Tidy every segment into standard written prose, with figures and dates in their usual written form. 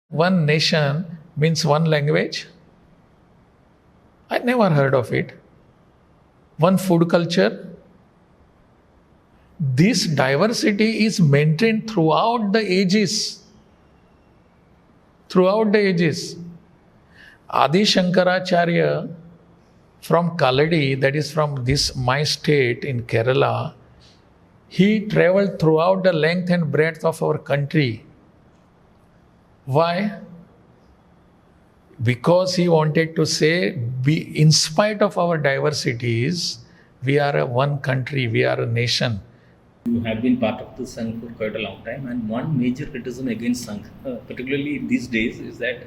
One nation means one language? I never heard of it. One food culture? This diversity is maintained throughout the ages. Throughout the ages. Adi Sankaracharya from Kaladi, that is from this my state in Kerala, he traveled throughout the length and breadth of our country. Why? Because he wanted to say, in spite of our diversities, we are a one country, we are a nation. You have been part of the Sangh for quite a long time, and one major criticism against Sangh, particularly these days, is that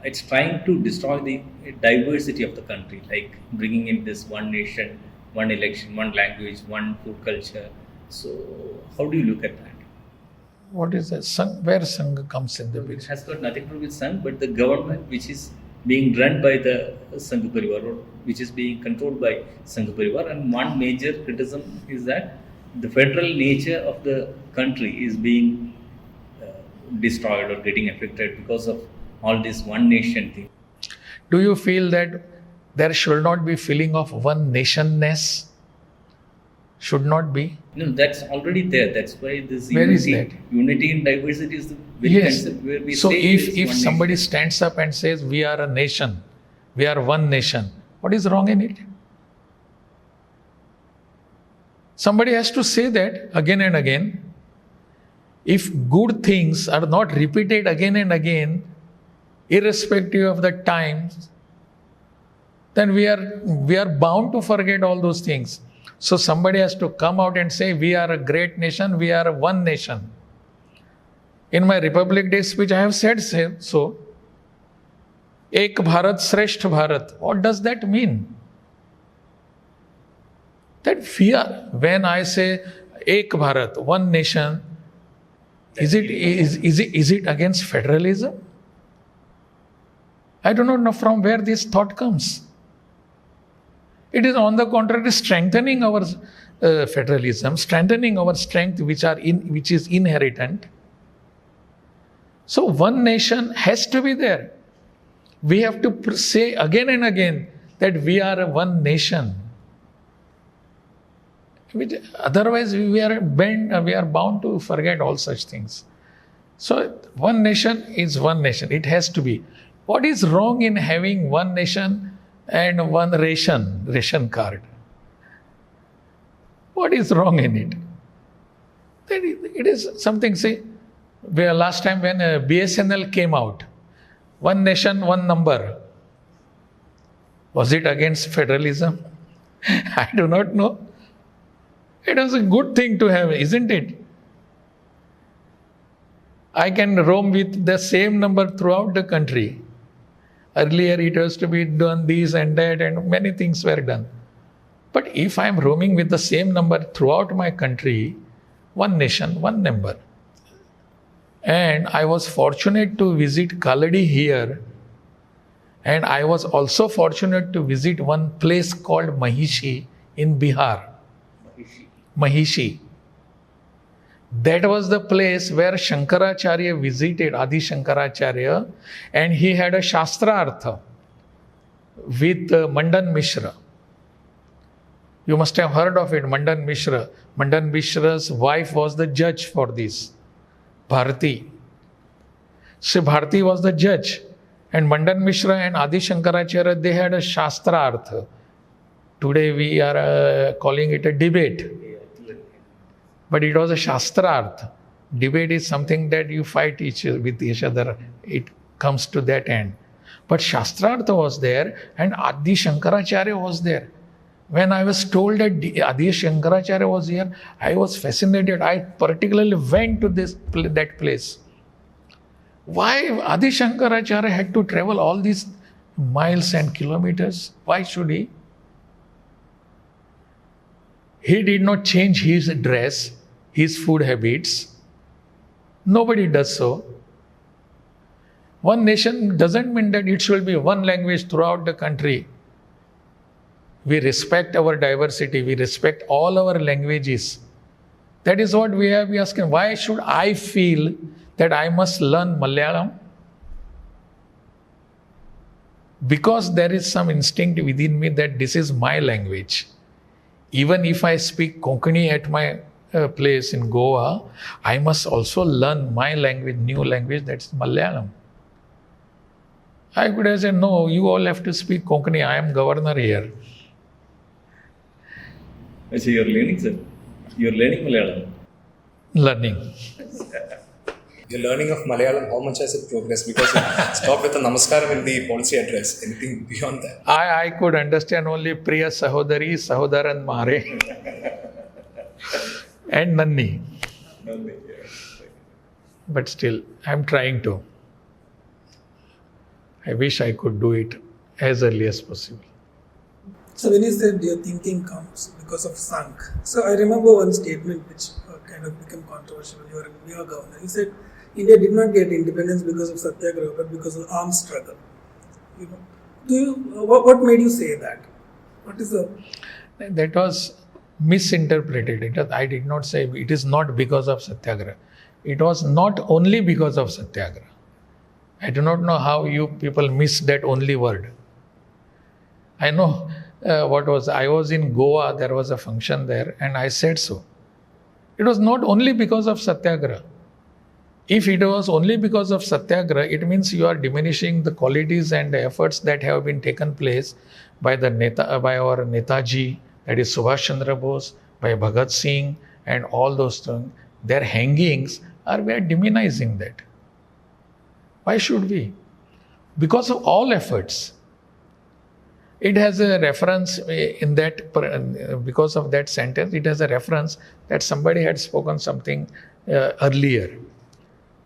it's trying to destroy the diversity of the country, like bringing in this one nation, one election, one language, one food culture. So, how do you look at that? What is that? Where Sangh comes in the It picture? has got nothing to do with Sangh, but the government which is being run by the Sangh Parivar, or which is being controlled by Sangh Parivar. And one major criticism is that the federal nature of the country is being destroyed or getting affected because of all this one nation thing. Do you feel that there should not be feeling of one nationness? Should not be? No, that's already there. That's why this Where is unity, that? unity in diversity is the very Yes. concept where we So say if there is one somebody nation. stands up and says, we are a nation, we are one nation, what is wrong in it? Somebody has to say that again and again. If good things are not repeated again and again, irrespective of the times, then we are bound to forget all those things. So somebody has to come out and say, we are a great nation, we are a one nation. In my Republic Day speech, I have said so. Ek Bharat, Shreshth Bharat. What does that mean? That when I say Ek Bharat, one nation, is it against federalism? I do not know from where this thought comes. It is on the contrary strengthening our federalism, strengthening our strength which is inherent. So one nation has to be there. We have to say again and again that we are a one nation. Otherwise we are bound to forget all such things. So one nation is one nation. It has to be. What is wrong in having one nation and one ration card? What is wrong in it? It is something, see, last time when BSNL came out, one nation, one number, was it against federalism? I do not know. It was a good thing to have, isn't it? I can roam with the same number throughout the country. Earlier it was to be done this and that, and many things were done. But if I am roaming with the same number throughout my country, one nation, one number. And I was fortunate to visit Kaladi here, and I was also fortunate to visit one place called Mahishi in Bihar. Mahishi. That was the place where Shankaracharya visited, Adi Sankaracharya, and he had a Shastrartha with Mandan Mishra. You must have heard of it, Mandan Mishra. Mandan Mishra's wife was the judge for this, Bharati. So Bharati was the judge, and Mandan Mishra and Adi Sankaracharya, they had a Shastrartha. Today we are calling it a debate. But it was a Shastrartha. Debate is something that you fight with each other. It comes to that end. But Shastrartha was there and Adi Sankaracharya was there. When I was told that Adi Sankaracharya was here, I was fascinated. I particularly went to that place. Why Adi Sankaracharya had to travel all these miles and kilometers? Why should he? He did not change his dress, his food habits. Nobody does so. One nation doesn't mean that it should be one language throughout the country. We respect our diversity. We respect all our languages. That is what we have been asking. Why should I feel that I must learn Malayalam? because there is some instinct within me that this is my language. Even if I speak Konkani at my place in Goa, I must also learn my language, new language, that's Malayalam. I could have said, no, you all have to speak Konkani, I am governor here. So you're learning, sir? You're learning Malayalam? Learning. Your learning of Malayalam, how much has it progressed? Because you stopped with the namaskaram in the policy address. Anything beyond that? I could understand only Priya Sahodari, Sahodaran Mare and Nanni. But still, I'm trying to. I wish I could do it as early as possible. So when you said your thinking comes because of Sangh, so I remember one statement which kind of became controversial when you were governor. You said India did not get independence because of Satyagraha, but because of armed struggle. You know, what made you say that? What is the? That was misinterpreted. I did not say it is not because of Satyagraha. It was not only because of Satyagraha. I do not know how you people miss that only word. I know I was in Goa, there was a function there, and I said so. It was not only because of Satyagraha. If it was only because of Satyagraha, it means you are diminishing the qualities and the efforts that have been taken place by our Netaji, that is Subhash Chandra Bose, by Bhagat Singh, and all those things. Their hangings we are demonizing that. Why should we? Because of all efforts. It has a reference in that, because of that sentence, it has a reference that somebody had spoken something earlier.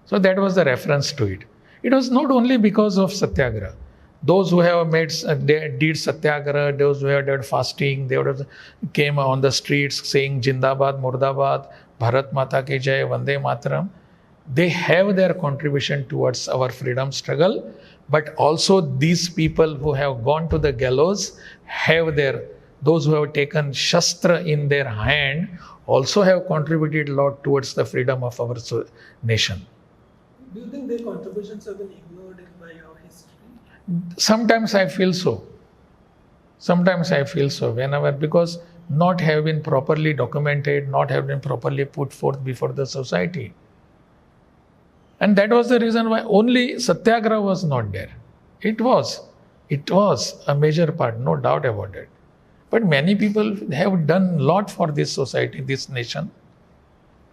So that was the reference to it. It was not only because of Satyagraha. Those who have did Satyagraha, those who have done fasting, they would have came on the streets saying Jindabad, Murdabad, Bharat Mata Ki Jai, Vande Mataram. They have their contribution towards our freedom struggle, but also these people who have gone to the gallows those who have taken Shastra in their hand also have contributed a lot towards the freedom of our nation. Do you think their contributions have been ignored by our history? Sometimes I feel so. Because not have been properly documented, not have been properly put forth before the society. And that was the reason why only Satyagraha was not there. It was a major part, no doubt about it. But many people have done a lot for this society, this nation.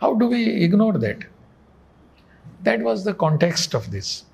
How do we ignore that? That was the context of this.